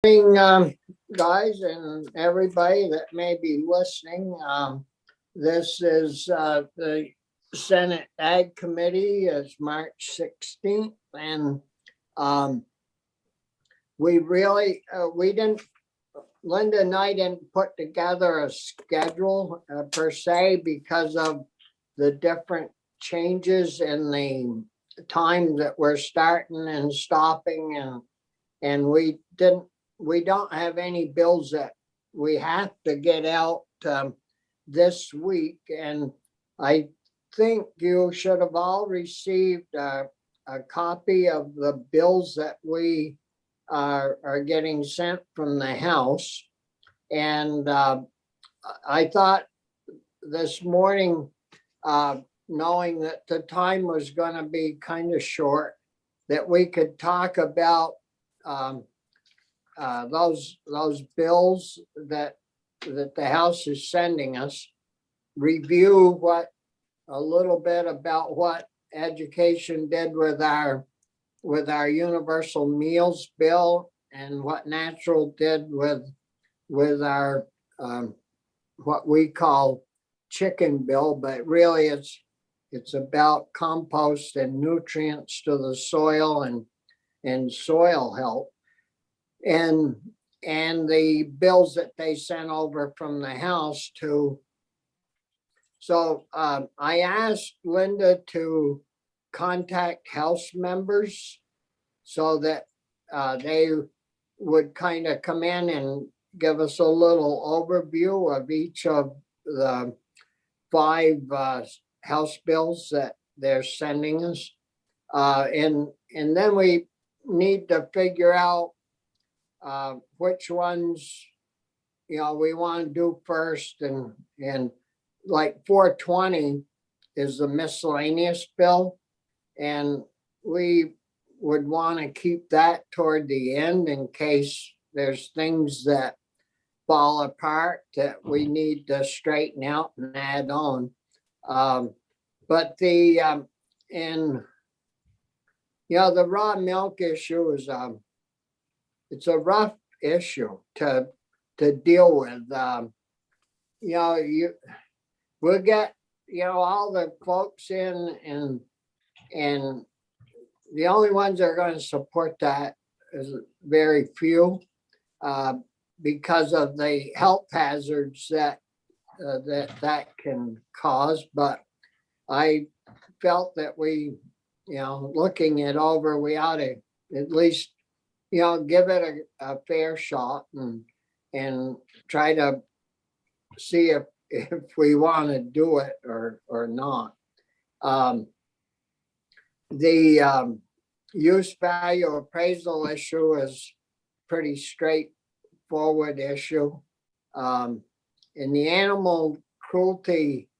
Morning, guys, and everybody that may be listening. This is the Senate Ag Committee. It's March 16th, and we didn't, Linda and I didn't put together a schedule per se because of the different changes in the time that we're starting and stopping, and we don't have any bills that we have to get out this week. And I think you should have all received a copy of the bills that we are getting sent from the House. And I thought this morning, knowing that the time was going to be kind of short, that we could talk about those bills that the House is sending us, review a little bit about what education did with our universal meals bill, and what natural did with our what we call chicken bill, but really it's about compost and nutrients to the soil and soil health. And the bills that they sent over from the House to. So I asked Linda to contact House members so that they would kind of come in and give us a little overview of each of the 5 House bills that they're sending us. And then we need to figure out which ones we want to do first, and like 420 is the miscellaneous bill, and we would want to keep that toward the end in case there's things that fall apart that we need to straighten out and add on. But the raw milk issue is it's a rough issue to deal with. We'll get all the folks in, and the only ones that are going to support that is very few, because of the health hazards that can cause. But I felt that we, looking it over, we ought to at least give it a fair shot and try to see if we want to do it or not. The use value appraisal issue is pretty straightforward issue. In the animal cruelty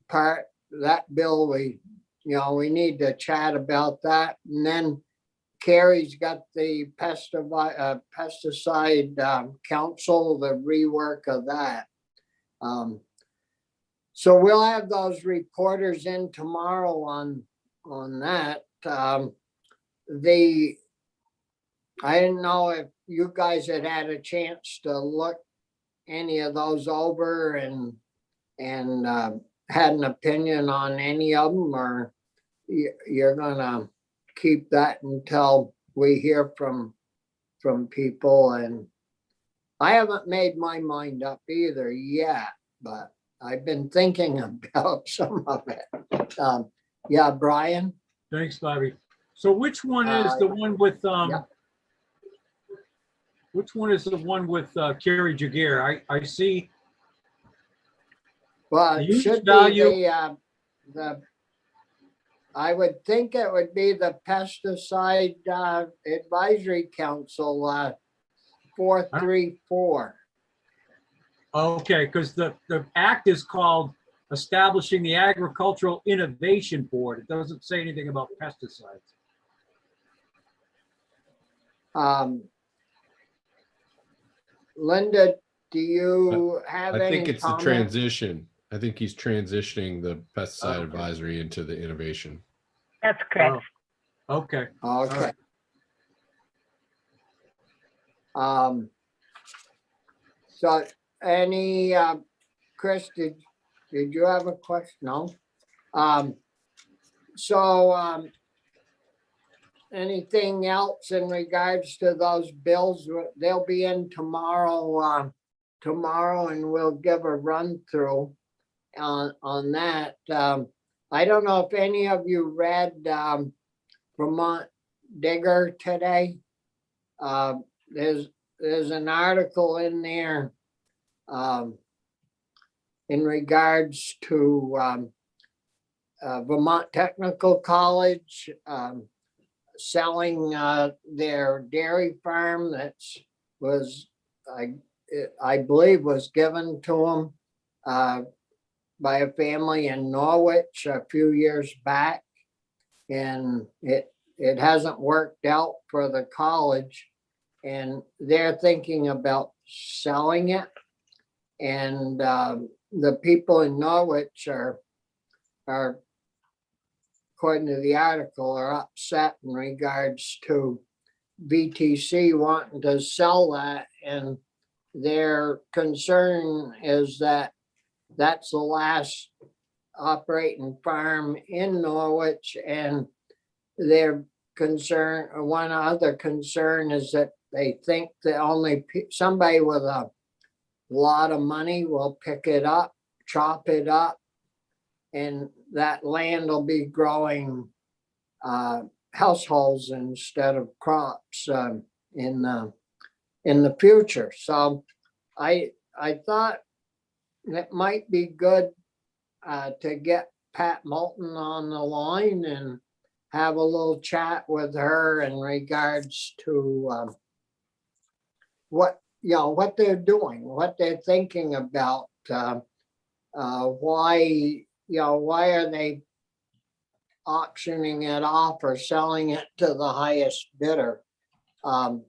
part, that bill, we need to chat about that. And then Carrie's got the pesticide council, the rework of that. So we'll have those reporters in tomorrow on that. I didn't know if you guys had a chance to look any of those over and had an opinion on any of them, or you're gonna keep that until we hear from people. And I haven't made my mind up either yet, but I've been thinking about some of it. Yeah, Brian. Thanks, Bobby. So which one is the one with which one is the one with Carrie Jaguar? I see. Well, it should be the I would think it would be the Pesticide Advisory Council 434. Okay, because the act is called Establishing the Agricultural Innovation Board. It doesn't say anything about pesticides. Linda, do you have any I think it's comment? the transition. I think he's transitioning the pesticide advisory into the innovation. That's correct. Oh, okay. Okay. Right. So any, Chris, did you have a question? No? So, anything else in regards to those bills? They'll be in tomorrow, and we'll give a run through on that. I don't know if any of you read, Vermont Digger today. There's an article in there, in regards to, Vermont Technical College, selling their dairy farm I believe was given to them by a family in Norwich a few years back. And it hasn't worked out for the college, and they're thinking about selling it. And the people in Norwich are, according to the article, are upset in regards to VTC wanting to sell that. And their concern is that that's the last operating farm in Norwich. And their concern, or one other concern, is that they think that only somebody with a lot of money will pick it up, chop it up, and that land will be growing households instead of crops in the future. So I thought it might be good to get Pat Moulton on the line and have a little chat with her in regards to what they're doing, what they're thinking about, why are they auctioning it off or selling it to the highest bidder. The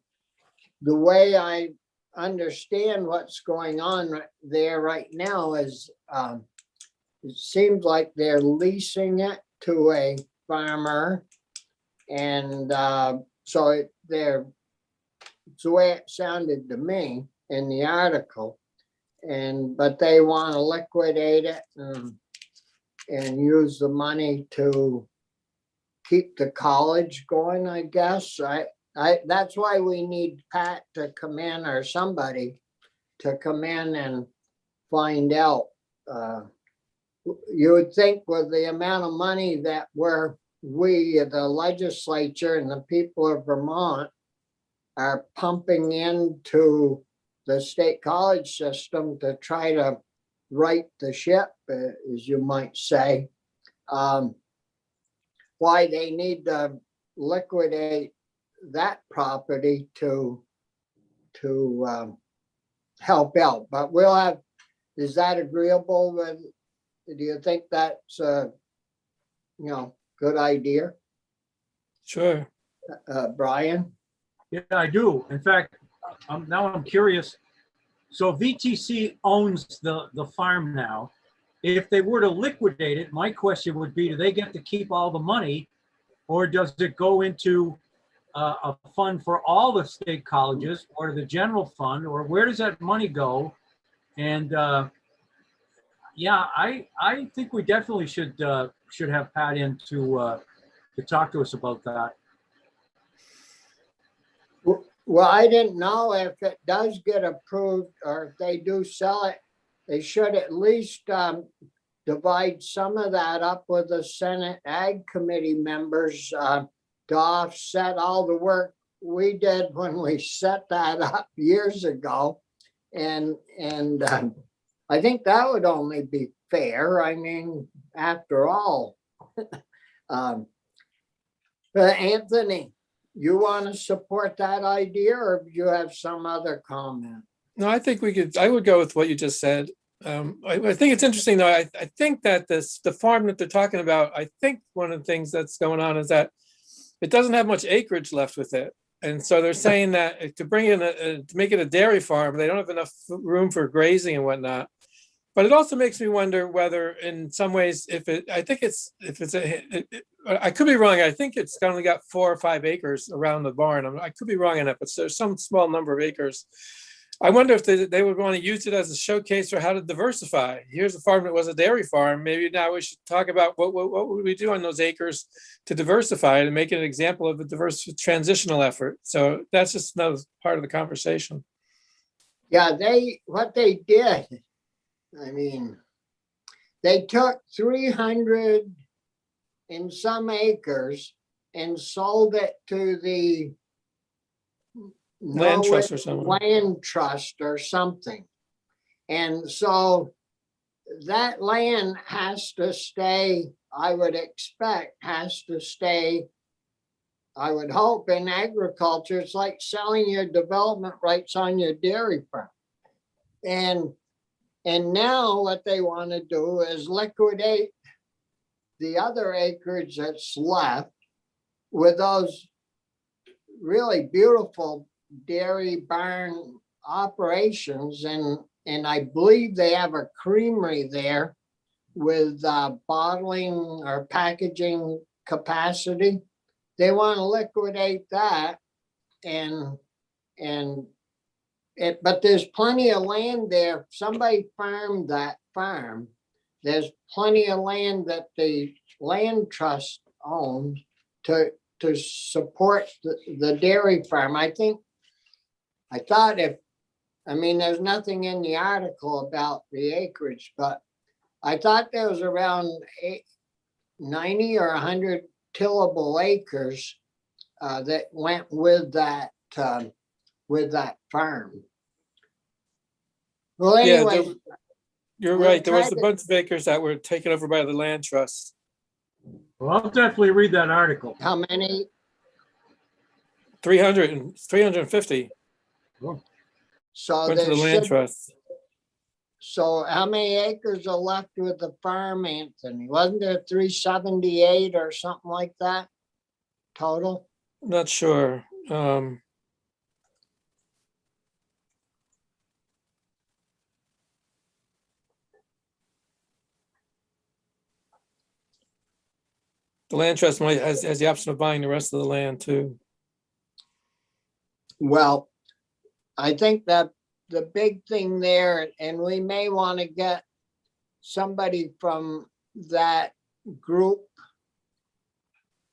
way I understand what's going on there right now is it seems like they're leasing it to a farmer, and so it's the way it sounded to me in the article. But they want to liquidate it and use the money to keep the college going, I guess. That's why we need Pat to come in, or somebody to come in and find out. You would think with the amount of money that we, the legislature and the people of Vermont, are pumping into the state college system to try to right the ship, as you might say, why they need to liquidate that property to help out. But we'll have, is that agreeable with, do you think that's a good idea? Sure. Brian? Yeah, I do. In fact, now I'm curious. So VTC owns the farm now. If they were to liquidate it, my question would be, do they get to keep all the money, or does it go into a fund for all the state colleges, or the general fund, or where does that money go? And yeah, I think we definitely should have Pat in to talk to us about that. Well, I didn't know if it does get approved, or if they do sell it, they should at least divide some of that up with the Senate Ag Committee members to offset all the work we did when we set that up years ago. And I think that would only be fair. I mean, after all. But Anthony, you want to support that idea, or do you have some other comment? No, I think I would go with what you just said. I think it's interesting though. I think that the farm that they're talking about, I think one of the things that's going on is that it doesn't have much acreage left with it. And so they're saying that to bring in to make it a dairy farm, they don't have enough room for grazing and whatnot. But it also makes me wonder whether in some ways, I think I could be wrong. I think it's only got 4 or 5 acres around the barn. I could be wrong on that, but there's some small number of acres. I wonder if they would want to use it as a showcase for how to diversify. Here's a farm that was a dairy farm. Maybe now we should talk about what would we do on those acres to diversify it and make it an example of a diverse transitional effort. So that's just another part of the conversation. Yeah, what they did, I mean, they took 300 and some acres and sold it to the Land trust or Norwich something. Land Trust or something. And so that land has to stay, I would expect, has to stay, I would hope, in agriculture. It's like selling your development rights on your dairy farm. And now what they want to do is liquidate the other acreage that's left with those really beautiful dairy barn operations. And I believe they have a creamery there with bottling or packaging capacity. They want to liquidate that but there's plenty of land there. If somebody farmed that farm, there's plenty of land that the land trust owns to support the dairy farm. I thought there's nothing in the article about the acreage, but I thought there was around 90 or 100 tillable acres that went with that farm. Well, anyway. You're we'll right. There was try a to- bunch of acres that were taken over by the land trust. Well, I'll definitely read that article. How many? 350 So went to the there land should, trust. so how many acres are left with the farm, Anthony? Wasn't there 378 or something like that total? Not sure. The land trust has the option of buying the rest of the land too. Well, I think that the big thing there, and we may want to get somebody from that group.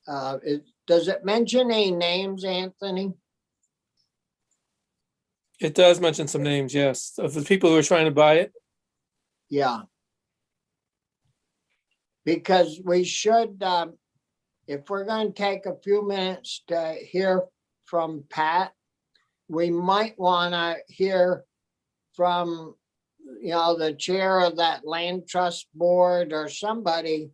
Does it mention any names, Anthony? It does mention some names, yes, of the people who are trying to buy it. Yeah. Because we should, if we're going to take a few minutes to hear from Pat, we might want to hear from, the chair of that land trust board or somebody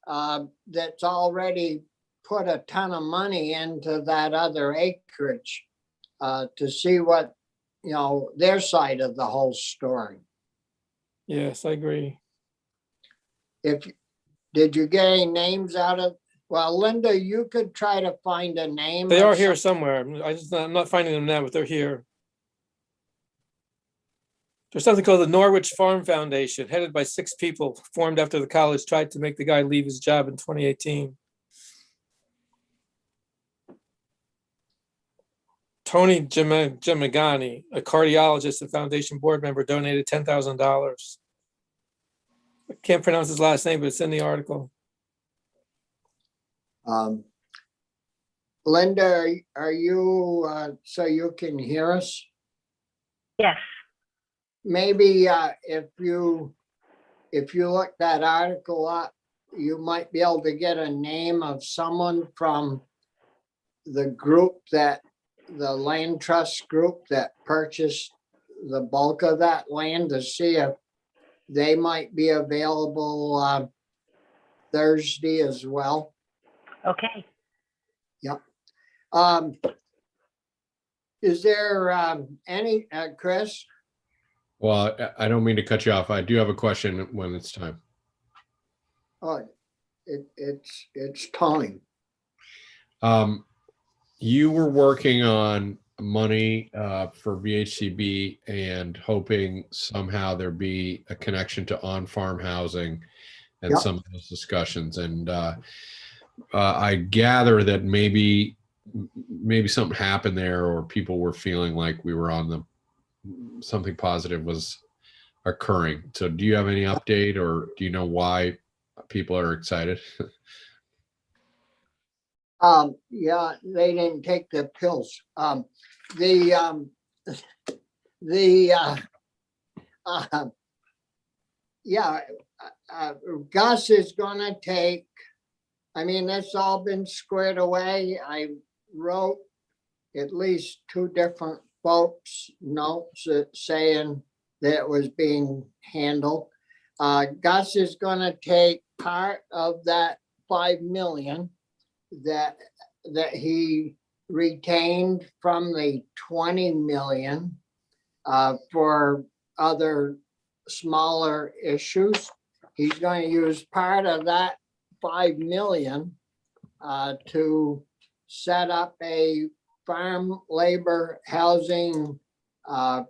that's already put a ton of money into that other acreage to see what, their side of the whole story. Yes, I agree. Did you get any names out of, well, Linda, you could try to find a name. They of are here some- somewhere. I'm not finding them now, but they're here. There's something called the Norwich Farm Foundation, headed by 6 people, formed after the college tried to make the guy leave his job in 2018. Tony Gemagani, a cardiologist and foundation board member, donated $10,000. I can't pronounce his last name, but it's in the article. Linda, are you, so you can hear us? Yes, Maybe if you look that article up, you might be able to get a name of someone from the group the land trust group that purchased the bulk of that land to see if they might be available Thursday as well. okay. Is there any, Chris? Well, I don't mean to cut you off. I do have a question when it's time. Oh, it's time. You were working on money for VHCB and hoping somehow there be a connection to on-farm housing and Yep. some of those discussions. And I gather that maybe something happened there, or people were feeling like we were on something positive was occurring. So do you have any update, or do you know why people are excited? Yeah, they didn't take the pills. The, the, yeah, Gus is gonna take, I mean, that's all been squared away. I wrote at least 2 different folks notes saying that it was being handled. Gus is gonna take part of that 5 million that he retained from the 20 million for other smaller issues. He's going to use part of that 5 million to set up a farm labor housing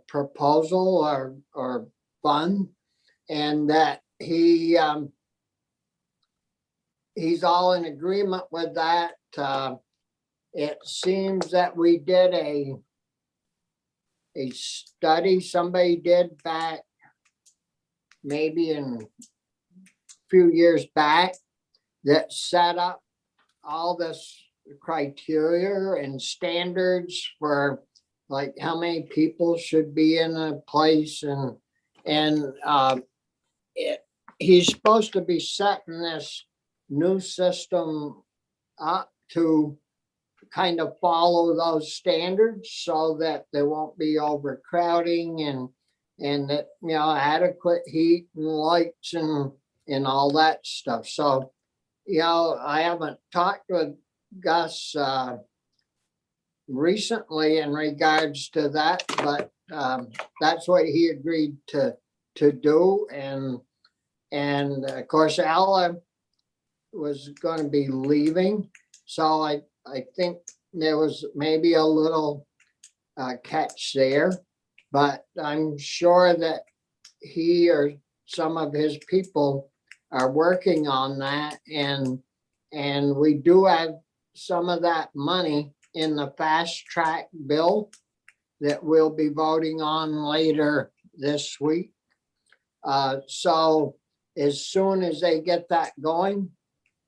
proposal or fund, and that he's all in agreement with that. It seems that we did a study somebody did back maybe in a few years back that set up all this criteria and standards for like how many people should be in a place, and he's supposed to be setting this new system up to kind of follow those standards so that there won't be overcrowding and that, you know, adequate heat and lights and all that stuff. So, you know, I haven't talked with Gus recently in regards to that, but that's what he agreed to do. And of course, Ella was going to be leaving. So I think there was maybe a little catch there, but I'm sure that he or some of his people are working on that, and we do have some of that money in the fast track bill that we'll be voting on later this week. So as soon as they get that going,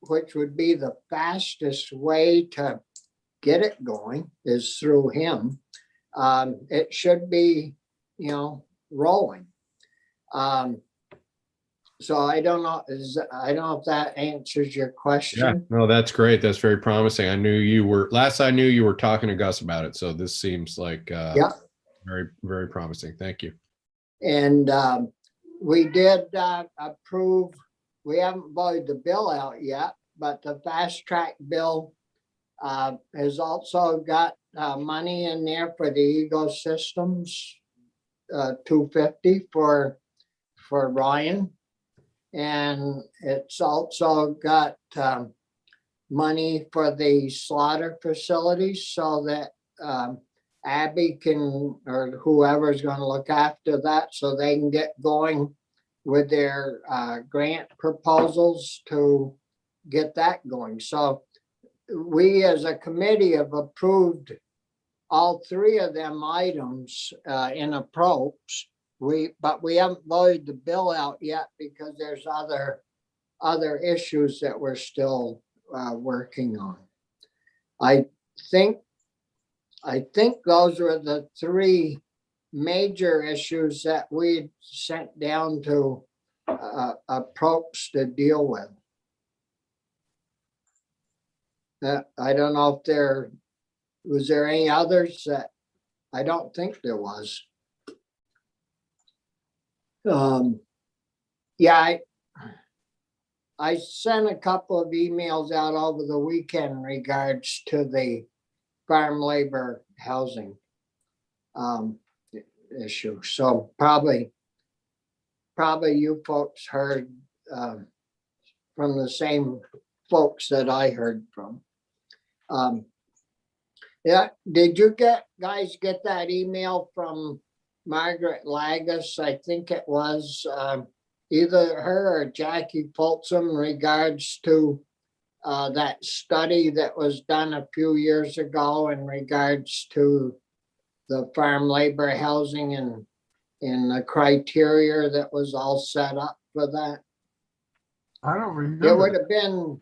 which would be the fastest way to get it going is through him, it should be, you know, rolling. So I don't know, I don't know if that answers your Yeah, question. no, that's great. That's very promising. I knew you were talking to Gus about it. So this seems like Yeah. very, very promising. Thank you. And we did approve, we haven't voted the bill out yet, but the fast track bill has also got money in there for the ecosystems, 250 for Ryan. And it's also got money for the slaughter facilities so that Abby can, or whoever's going to look after that, so they can get going with their grant proposals to get that going. So we as a committee have approved all 3 of them items in approach. But we haven't voted the bill out yet because there's other issues that we're still working on. I think those were the 3 major issues that we sent down to approach to deal with. I don't know if was there any others that, I don't think there was. Yeah, I sent a couple of emails out over the weekend in regards to the farm labor housing issue. So probably you folks heard from the same folks that I heard from. Yeah, did you guys get that email from Margaret Lagus? I think it was either her or Jackie Folsom in regards to that study that was done a few years ago in regards to the farm labor housing and in the criteria that was all set up for that. I don't It remember. would have been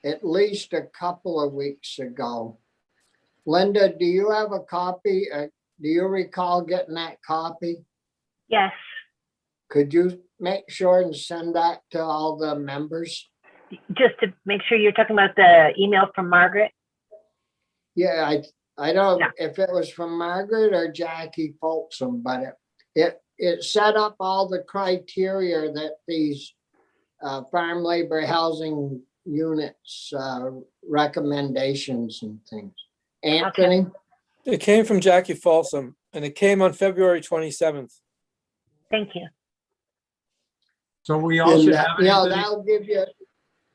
at least a couple of weeks ago. Linda, do you have a copy? Do you recall getting that copy? Yes, Could you make sure and send that to all the members? just to make sure you're talking about the email from Margaret. Yeah, I don't know Yeah. if it was from Margaret or Jackie Folsom, but it set up all the criteria that these farm labor housing units recommendations and things. Anthony? It came from Jackie Folsom, and it came on February 27th. Thank you. So we all should have it. Yeah, Anthony? that'll give you,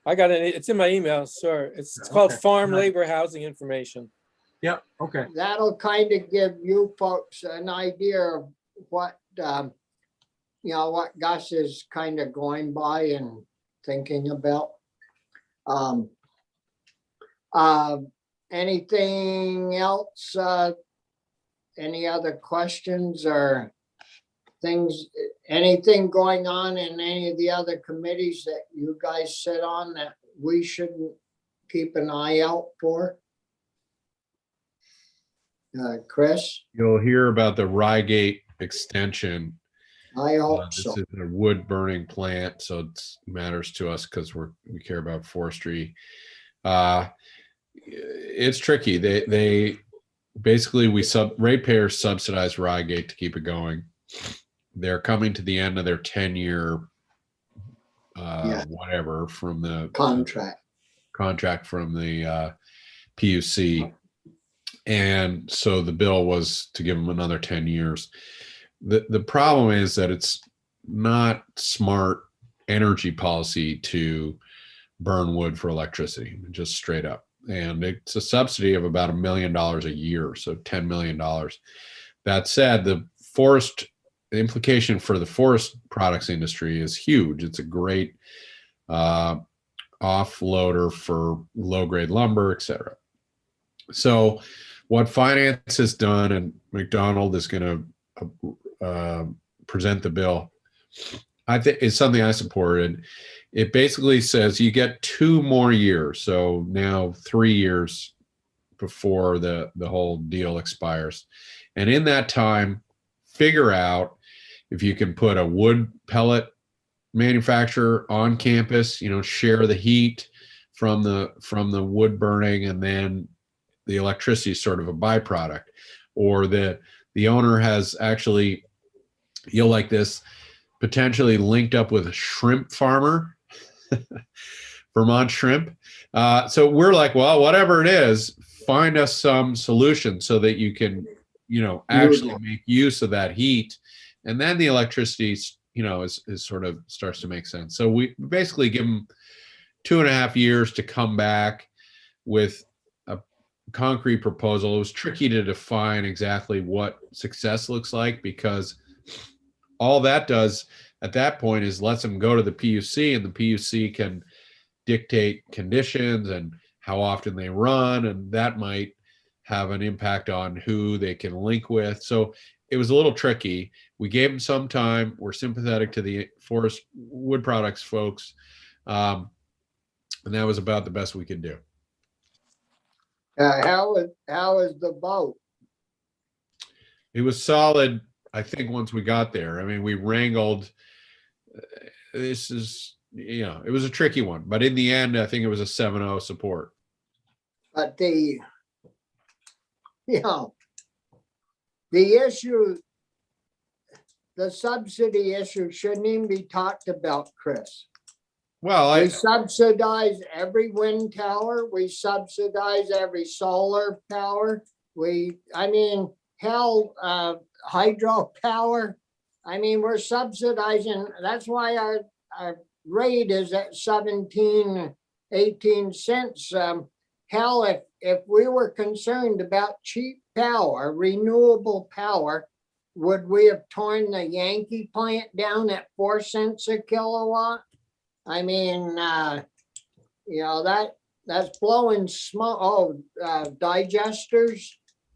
I got it. It's in my email, sir. It's called Okay. Farm Labor Housing Information. Yeah, okay. that'll kind of give you folks an idea of what, what Gus is kind of going by and thinking about. Anything else? Any other questions or things, anything going on in any of the other committees that you guys sit on that we shouldn't keep an eye out for? Chris, You'll hear about the Rygate extension. I hope This so. is a wood burning plant, so it matters to us because we care about forestry. It's tricky. They basically ratepayers subsidize Rygate to keep it going. They're coming to the end of their 10-year Yeah. whatever from the Contract. from the PUC. And so the bill was to give them another 10 years. The problem is that it's not smart energy policy to burn wood for electricity, just straight up. And it's a subsidy of about $1 million a year, so $10 million. That said, the implication for the forest products industry is huge. It's a great offloader for low-grade lumber, et cetera. So what finance has done, and McDonald is going to present the bill, I think is something I supported. It basically says you get 2 more years. So now 3 years before the whole deal expires. And in that time, figure out if you can put a wood pellet manufacturer on campus, share the heat from the wood burning, and then the electricity is sort of a byproduct. Or the owner has actually, you'll like this, potentially linked up with a shrimp farmer, Vermont shrimp. So we're like, well, whatever it is, find us some solution so that you can, actually make use of that heat. And then the electricity, is sort of starts to make sense. So we basically give them 2.5 years to come back with a concrete proposal. It was tricky to define exactly what success looks like, because all that does at that point is lets them go to the PUC, and the PUC can dictate conditions and how often they run, and that might have an impact on who they can link with. So it was a little tricky. We gave them some time. We're sympathetic to the forest wood products folks. And that was about the best we could do. How is the vote? It was solid, I think, once we got there. I mean, we wrangled. This is, it was a tricky one. But in the end, I think it was a 7-0 support. But the issue, the subsidy issue shouldn't even be talked about, Chris. Well, We subsidize every wind tower. We subsidize every solar power. Hydropower. We're subsidizing. That's why our rate is at 17, 18 cents. If if we were concerned about cheap power, renewable power, would we have torn the Yankee plant down at 4 cents a kilowatt? I mean, that's blowing smoke. Oh, digesters,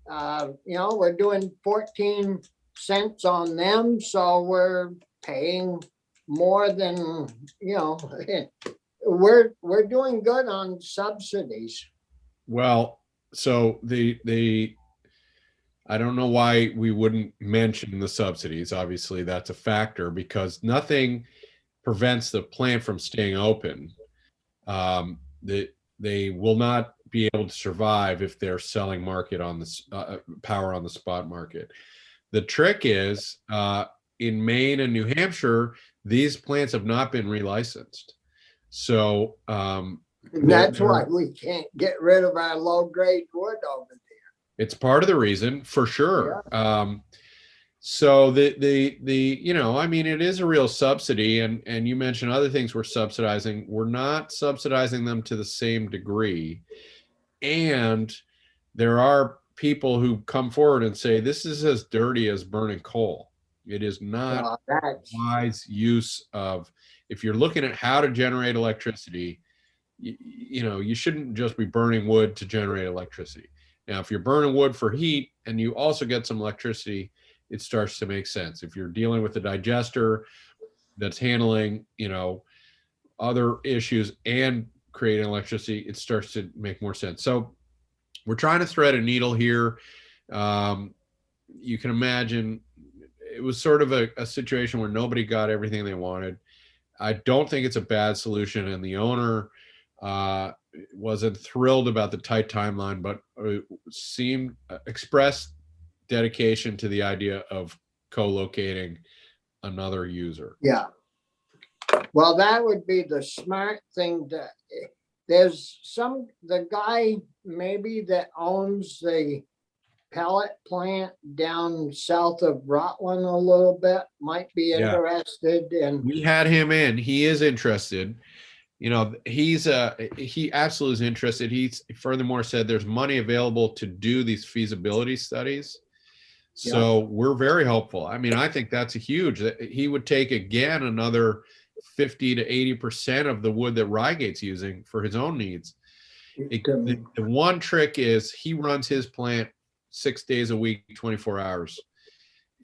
we're doing 14 cents on them, so we're paying more than, we're doing good on subsidies. Well, so I don't know why we wouldn't mention the subsidies. Obviously, that's a factor because nothing prevents the plant from staying open. They will not be able to survive if they're selling market on the power on the spot market. The trick is in Maine and New Hampshire, these plants have not been relicensed. So that's why we can't get rid of our low grade wood over there. It's part of the reason for sure. Yeah. So I mean, it is a real subsidy, and you mentioned other things we're subsidizing. We're not subsidizing them to the same degree. And there are people who come forward and say, this is as dirty as burning coal. It is not wise use of, if you're looking at how to generate electricity, you shouldn't just be burning wood to generate electricity. Now, if you're burning wood for heat and you also get some electricity, it starts to make sense. If you're dealing with a digester that's handling, other issues and creating electricity, it starts to make more sense. So we're trying to thread a needle here. You can imagine it was sort of a situation where nobody got everything they wanted. I don't think it's a bad solution, and the owner wasn't thrilled about the tight timeline, but expressed dedication to the idea of co-locating another user. Yeah. Well, that would be the smart thing. There's the guy maybe that owns the pellet plant down south of Rutland a little bit might be interested in. We had him in. He is interested. He absolutely is interested. He furthermore said there's money available to do these feasibility studies. So we're very hopeful. I mean, I think that's huge. He would take again another 50 to 80% of the wood that Rygate's using for his own needs. The one trick is he runs his plant 6 days a week, 24 hours.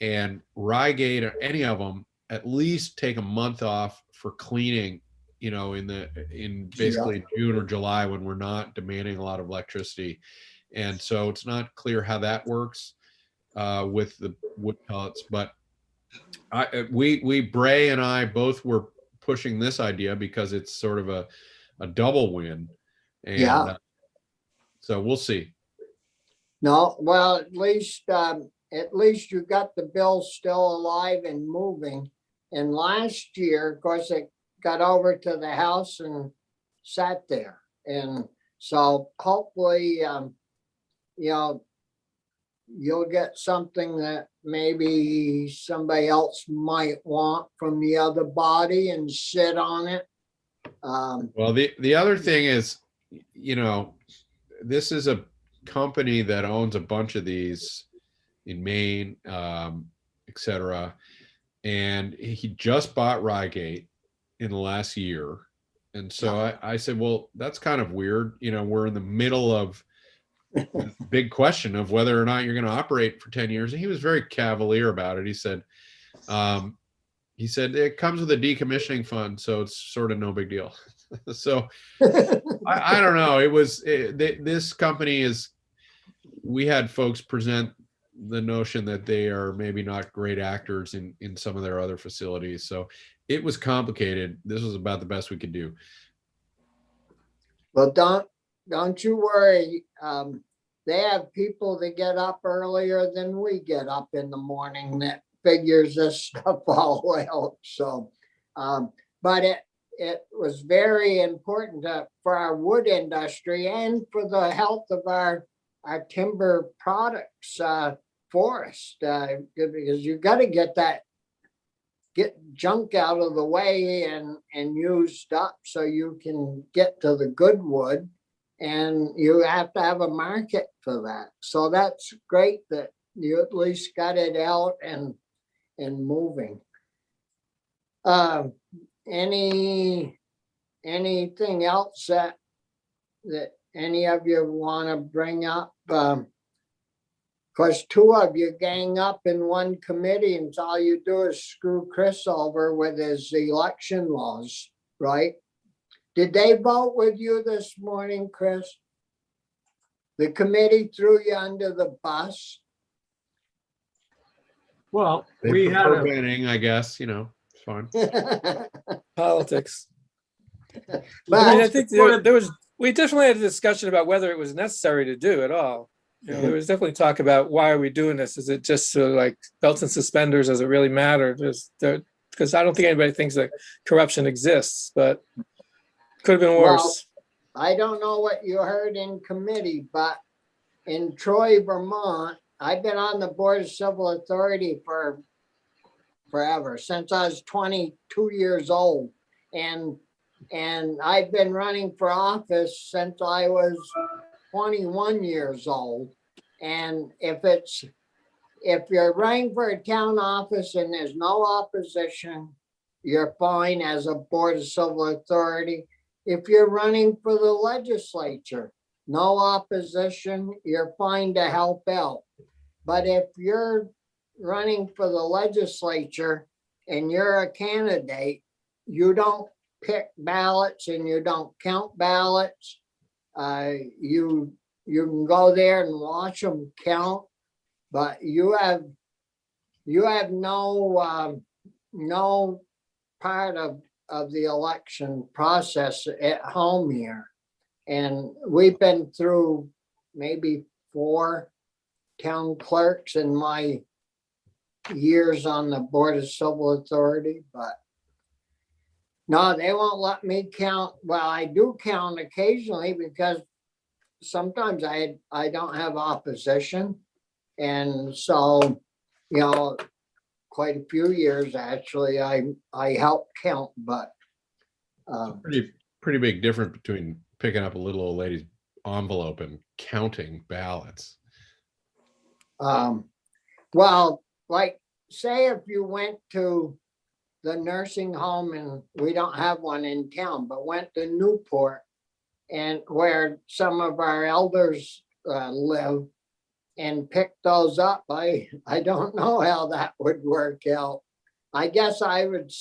And Rygate or any of them at least take a month off for cleaning, in basically June or July when we're not demanding a lot of electricity. And so it's not clear how that works with the wood pellets, but Bray and I both were pushing this idea because it's sort of a double win. And so we'll see. No, well, at least you got the bill still alive and moving. And last year, of course, it got over to the House and sat there. And so hopefully, you'll get something that maybe somebody else might want from the other body and sit on it. Well, the other thing is, this is a company that owns a bunch of these in Maine, et cetera. And he just bought Rygate in the last year. And so I said, well, that's kind of weird. We're in the middle of the big question of whether or not you're going to operate for 10 years. And he was very cavalier about it. He said it comes with a decommissioning fund, so it's sort of no big deal. So I don't know. This company we had folks present the notion that they are maybe not great actors in some of their other facilities. So it was complicated. This was about the best we could do. Well, don't you worry. They have people that get up earlier than we get up in the morning that figures this stuff all out. So, but it was very important for our wood industry and for the health of our timber products forest, because you got to get junk out of the way and used up so you can get to the good wood. And you have to have a market for that. So that's great that you at least got it out and moving. Anything else that any of you want to bring up? Because two of you gang up in one committee and all you do is screw Chris over with his election laws, right? Did they vote with you this morning, Chris? The committee threw you under the bus? Well, They we had prefer a, banning, I guess, it's fine. Politics. I mean, But I think there was, we definitely had a discussion about whether it was necessary to do at all. There was definitely talk about why are we doing this? Is it just sort of like belts and suspenders? Does it really matter? Because I don't think anybody thinks that corruption exists, but could have been worse. I don't know what you heard in committee, but in Troy, Vermont, I've been on the Board of Civil Authority for forever, since I was 22 years old. And I've been running for office since I was 21 years old. And if you're running for a town office and there's no opposition, you're fine as a Board of Civil Authority. If you're running for the legislature, no opposition, you're fine to help out. But if you're running for the legislature and you're a candidate, you don't pick ballots and you don't count ballots. You can go there and watch them count, but you have no part of the election process at home here. And we've been through maybe 4 town clerks in my years on the Board of Civil Authority, but no, they won't let me count. Well, I do count occasionally because sometimes I don't have opposition. And so, quite a few years, actually, I helped count, but. Pretty big difference between picking up a little old lady's envelope and counting ballots. Well, like, say if you went to the nursing home, and we don't have one in town, but went to Newport and where some of our elders live and picked those up, I don't know how that would work out. I guess I would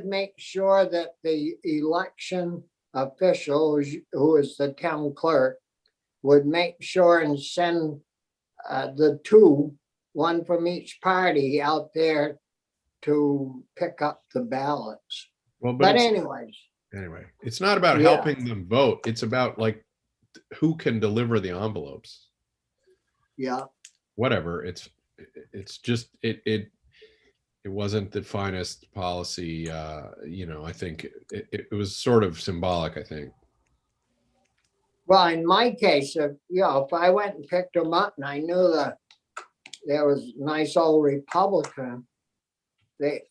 make sure that the election official, who is the town clerk, would make sure and send the 2, one from each party, out there to pick up the ballots. Well, But it's- anyway, it's not about Yeah. helping them vote. It's about like who can deliver the envelopes. yeah. Whatever. It's just it wasn't the finest policy. I think it was sort of symbolic, I think. Well, in my case, if I went and picked them up and I knew that there was a nice old Republican, they,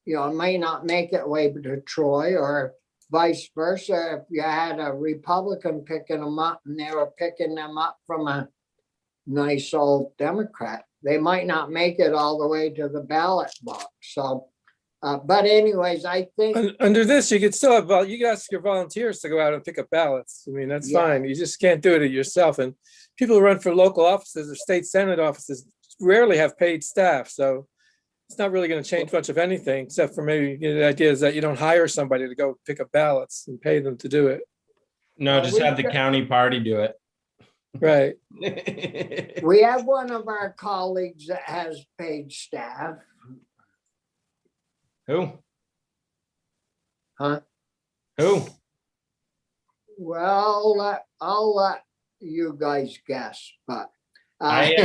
may not make it way to Troy, or vice versa. If you had a Republican picking them up and they were picking them up from a nice old Democrat, they might not make it all the way to the ballot box. So, but anyways, I think, Under this, you could still have, you could ask your volunteers to go out and pick up ballots. I mean, that's Yeah. fine. You just can't do it yourself. And people who run for local offices or state senate offices rarely have paid staff. So it's not really going to change much of anything, except for maybe the idea is that you don't hire somebody to go pick up ballots and pay them to do it. No, Well, just we have the could- county party do it. Right. we have one of our colleagues that has paid staff. Who? Huh? Who? Well, I'll let you guys guess, but. I've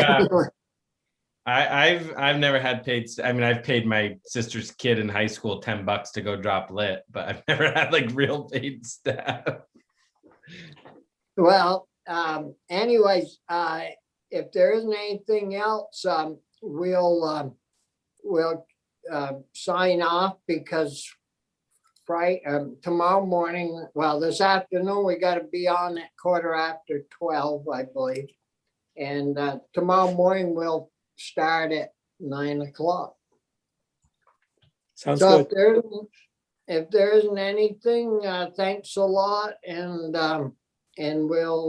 never had paid. I mean, I've paid my sister's kid in high school $10 to go drop lit, but I've never had like real paid staff. Well, anyways, if there isn't anything else, we'll sign off because tomorrow morning, well, this afternoon, we gotta be on at 12:15, I believe. And tomorrow morning, we'll start at 9 o'clock. Sounds So good. if there isn't anything, thanks a lot, and we'll